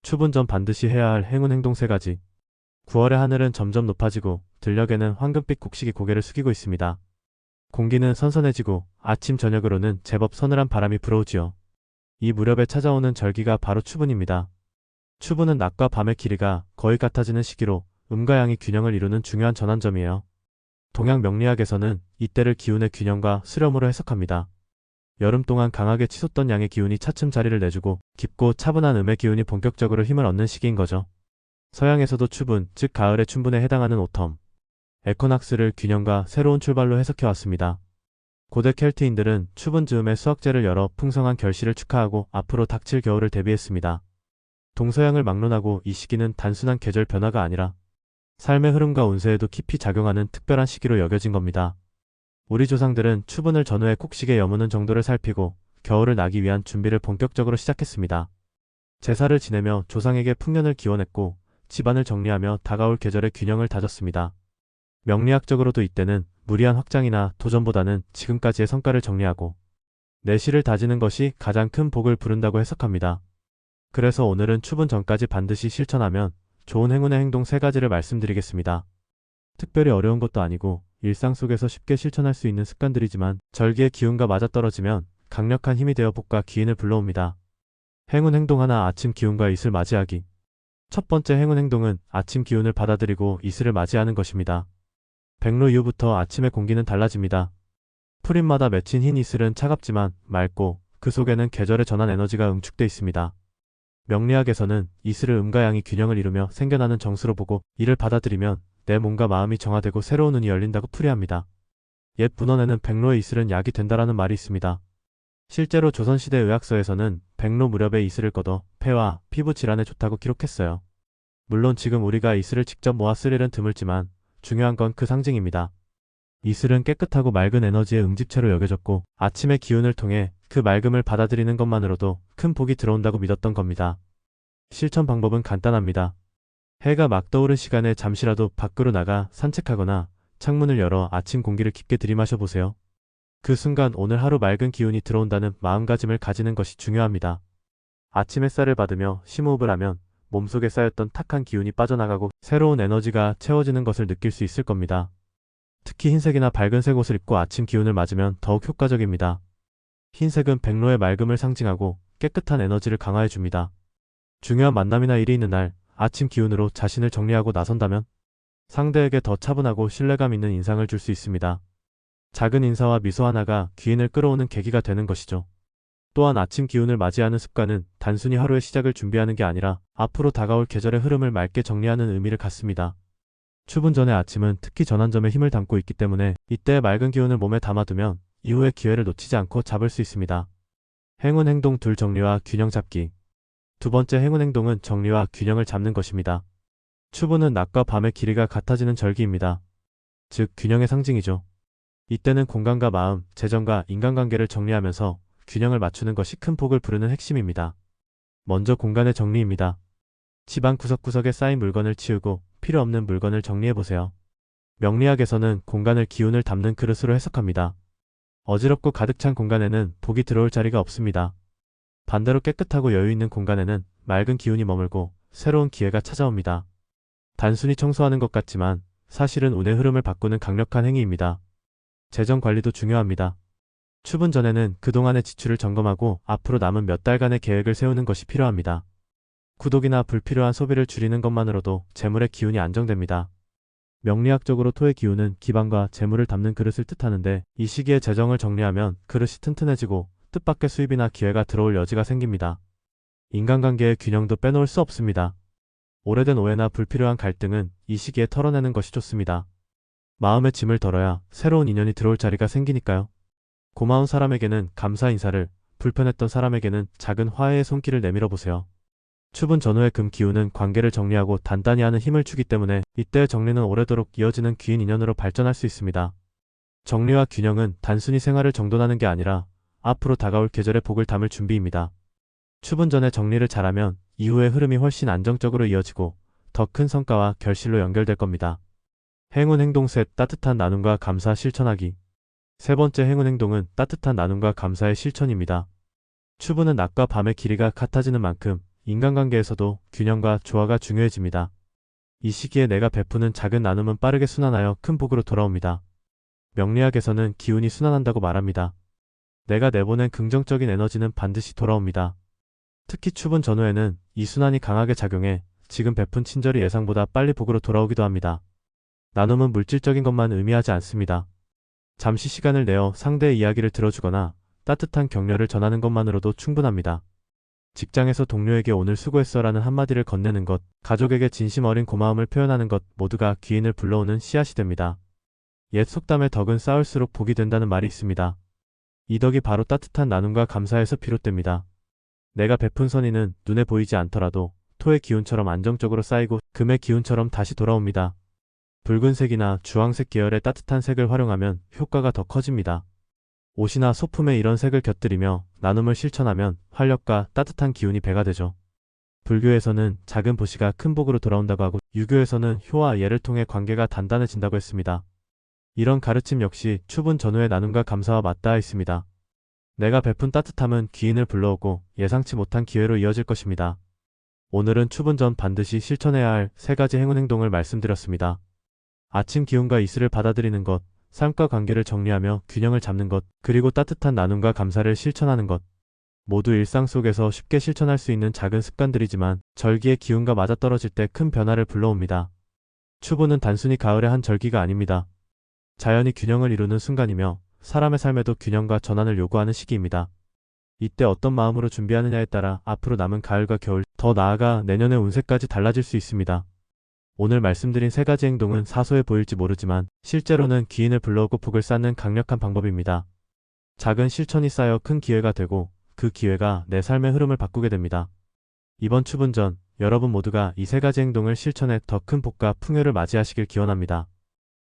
추분 전 반드시 해야 할 행운 행동 3가지. 9월의 하늘은 점점 높아지고 들녘에는 황금빛 곡식이 고개를 숙이고 있습니다. 공기는 선선해지고 아침 저녁으로는 제법 서늘한 바람이 불어오지요. 이 무렵에 찾아오는 절기가 바로 추분입니다. 추분은 낮과 밤의 길이가 거의 같아지는 시기로 음과 양의 균형을 이루는 중요한 전환점이에요. 동양 명리학에서는 이때를 기운의 균형과 수렴으로 해석합니다. 여름 동안 강하게 치솟던 양의 기운이 차츰 자리를 내주고 깊고 차분한 음의 기운이 본격적으로 힘을 얻는 시기인 거죠. 서양에서도 추분, 즉 가을의 춘분에 해당하는 오텀, 에코낙스를 균형과 새로운 출발로 해석해왔습니다. 고대 켈트인들은 추분 즈음에 수학제를 열어 풍성한 결실을 축하하고 앞으로 닥칠 겨울을 대비했습니다. 동서양을 막론하고 이 시기는 단순한 계절 변화가 아니라 삶의 흐름과 운세에도 깊이 작용하는 특별한 시기로 여겨진 겁니다. 우리 조상들은 추분을 전후에 곡식에 여무는 정도를 살피고 겨울을 나기 위한 준비를 본격적으로 시작했습니다. 제사를 지내며 조상에게 풍년을 기원했고 집안을 정리하며 다가올 계절의 균형을 다졌습니다. 명리학적으로도 이때는 무리한 확장이나 도전보다는 지금까지의 성과를 정리하고 내실을 다지는 것이 가장 큰 복을 부른다고 해석합니다. 그래서 오늘은 추분 전까지 반드시 실천하면 좋은 행운의 행동 3가지를 말씀드리겠습니다. 특별히 어려운 것도 아니고 일상 속에서 쉽게 실천할 수 있는 습관들이지만 절기의 기운과 맞아떨어지면 강력한 힘이 되어 복과 기인을 불러옵니다. 행운 행동 하나, 아침 기운과 이슬 맞이하기. 첫 번째 행운 행동은 아침 기운을 받아들이고 이슬을 맞이하는 것입니다. 백로 이후부터 아침의 공기는 달라집니다. 풀잎마다 맺힌 흰 이슬은 차갑지만 맑고 그 속에는 계절의 전환 에너지가 응축돼 있습니다. 명리학에서는 이슬을 음과 양이 균형을 이루며 생겨나는 정수로 보고 이를 받아들이면 내 몸과 마음이 정화되고 새로운 눈이 열린다고 풀이합니다. 옛 문헌에는 백로의 이슬은 약이 된다라는 말이 있습니다. 실제로 조선시대 의학서에서는 백로 무렵에 이슬을 꺼도 폐와 피부 질환에 좋다고 기록했어요. 물론 지금 우리가 이슬을 직접 모아 쓸 일은 드물지만 중요한 건 그 상징입니다. 이슬은 깨끗하고 맑은 에너지의 응집체로 여겨졌고 아침의 기운을 통해 그 맑음을 받아들이는 것만으로도 큰 복이 들어온다고 믿었던 겁니다. 실천 방법은 간단합니다. 해가 막 떠오른 시간에 잠시라도 밖으로 나가 산책하거나 창문을 열어 아침 공기를 깊게 들이마셔 보세요. 그 순간 오늘 하루 맑은 기운이 들어온다는 마음가짐을 가지는 것이 중요합니다. 아침 햇살을 받으며 심호흡을 하면 몸속에 쌓였던 탁한 기운이 빠져나가고 새로운 에너지가 채워지는 것을 느낄 수 있을 겁니다. 특히 흰색이나 밝은색 옷을 입고 아침 기운을 맞으면 더욱 효과적입니다. 흰색은 백로의 맑음을 상징하고 깨끗한 에너지를 강화해줍니다. 중요한 만남이나 일이 있는 날 아침 기운으로 자신을 정리하고 나선다면 상대에게 더 차분하고 신뢰감 있는 인상을 줄 수 있습니다. 작은 인사와 미소 하나가 귀인을 끌어오는 계기가 되는 것이죠. 또한 아침 기운을 맞이하는 습관은 단순히 하루의 시작을 준비하는 게 아니라 앞으로 다가올 계절의 흐름을 맑게 정리하는 의미를 갖습니다. 추분 전의 아침은 특히 전환점에 힘을 담고 있기 때문에 이때의 맑은 기운을 몸에 담아두면 이후의 기회를 놓치지 않고 잡을 수 있습니다. 행운 행동 2 정리와 균형 잡기. 두 번째 행운 행동은 정리와 균형을 잡는 것입니다. 추분은 낮과 밤의 길이가 같아지는 절기입니다. 즉 균형의 상징이죠. 이때는 공간과 마음, 재정과 인간관계를 정리하면서 균형을 맞추는 것이 큰 복을 부르는 핵심입니다. 먼저 공간의 정리입니다. 집안 구석구석에 쌓인 물건을 치우고 필요 없는 물건을 정리해보세요. 명리학에서는 공간을 기운을 담는 그릇으로 해석합니다. 어지럽고 가득 찬 공간에는 복이 들어올 자리가 없습니다. 반대로 깨끗하고 여유 있는 공간에는 맑은 기운이 머물고 새로운 기회가 찾아옵니다. 단순히 청소하는 것 같지만 사실은 운의 흐름을 바꾸는 강력한 행위입니다. 재정 관리도 중요합니다. 추분 전에는 그동안의 지출을 점검하고 앞으로 남은 몇 달간의 계획을 세우는 것이 필요합니다. 구독이나 불필요한 소비를 줄이는 것만으로도 재물의 기운이 안정됩니다. 명리학적으로 토의 기운은 기반과 재물을 담는 그릇을 뜻하는데 이 시기에 재정을 정리하면 그릇이 튼튼해지고 뜻밖의 수입이나 기회가 들어올 여지가 생깁니다. 인간관계의 균형도 빼놓을 수 없습니다. 오래된 오해나 불필요한 갈등은 이 시기에 털어내는 것이 좋습니다. 마음의 짐을 덜어야 새로운 인연이 들어올 자리가 생기니까요. 고마운 사람에게는 감사 인사를, 불편했던 사람에게는 작은 화해의 손길을 내밀어 보세요. 추분 전후의 금 기운은 관계를 정리하고 단단히 하는 힘을 주기 때문에 이때의 정리는 오래도록 이어지는 귀인 인연으로 발전할 수 있습니다. 정리와 균형은 단순히 생활을 정돈하는 게 아니라 앞으로 다가올 계절의 복을 담을 준비입니다. 추분 전에 정리를 잘하면 이후의 흐름이 훨씬 안정적으로 이어지고 더 큰 성과와 결실로 연결될 겁니다. 행운 행동 셋, 따뜻한 나눔과 감사 실천하기. 세 번째 행운 행동은 따뜻한 나눔과 감사의 실천입니다. 추분은 낮과 밤의 길이가 같아지는 만큼 인간관계에서도 균형과 조화가 중요해집니다. 이 시기에 내가 베푸는 작은 나눔은 빠르게 순환하여 큰 복으로 돌아옵니다. 명리학에서는 기운이 순환한다고 말합니다. 내가 내보낸 긍정적인 에너지는 반드시 돌아옵니다. 특히 추분 전후에는 이 순환이 강하게 작용해 지금 베푼 친절이 예상보다 빨리 복으로 돌아오기도 합니다. 나눔은 물질적인 것만 의미하지 않습니다. 잠시 시간을 내어 상대의 이야기를 들어주거나 따뜻한 격려를 전하는 것만으로도 충분합니다. 직장에서 동료에게 오늘 수고했어라는 한마디를 건네는 것, 가족에게 진심 어린 고마움을 표현하는 것 모두가 귀인을 불러오는 씨앗이 됩니다. 옛 속담에 덕은 쌓을수록 복이 된다는 말이 있습니다. 이 덕이 바로 따뜻한 나눔과 감사에서 비롯됩니다. 내가 베푼 선의는 눈에 보이지 않더라도 토의 기운처럼 안정적으로 쌓이고 금의 기운처럼 다시 돌아옵니다. 붉은색이나 주황색 계열의 따뜻한 색을 활용하면 효과가 더 커집니다. 옷이나 소품에 이런 색을 곁들이며 나눔을 실천하면 활력과 따뜻한 기운이 배가 되죠. 불교에서는 작은 보시가 큰 복으로 돌아온다고 하고 유교에서는 효와 예를 통해 관계가 단단해진다고 했습니다. 이런 가르침 역시 추분 전후의 나눔과 감사와 맞닿아 있습니다. 내가 베푼 따뜻함은 귀인을 불러오고 예상치 못한 기회로 이어질 것입니다. 오늘은 추분 전 반드시 실천해야 할 3가지 행운 행동을 말씀드렸습니다. 아침 기운과 이슬을 받아들이는 것, 삶과 관계를 정리하며 균형을 잡는 것, 그리고 따뜻한 나눔과 감사를 실천하는 것. 모두 일상 속에서 쉽게 실천할 수 있는 작은 습관들이지만 절기의 기운과 맞아떨어질 때 큰 변화를 불러옵니다. 추분은 단순히 가을의 한 절기가 아닙니다. 자연이 균형을 이루는 순간이며 사람의 삶에도 균형과 전환을 요구하는 시기입니다. 이때 어떤 마음으로 준비하느냐에 따라 앞으로 남은 가을과 겨울, 더 나아가 내년의 운세까지 달라질 수 있습니다. 오늘 말씀드린 3가지 행동은 사소해 보일지 모르지만 실제로는 귀인을 불러오고 복을 쌓는 강력한 방법입니다. 작은 실천이 쌓여 큰 기회가 되고 그 기회가 내 삶의 흐름을 바꾸게 됩니다. 이번 추분 전 여러분 모두가 이 3가지 행동을 실천해 더 큰 복과 풍요를 맞이하시길 기원합니다.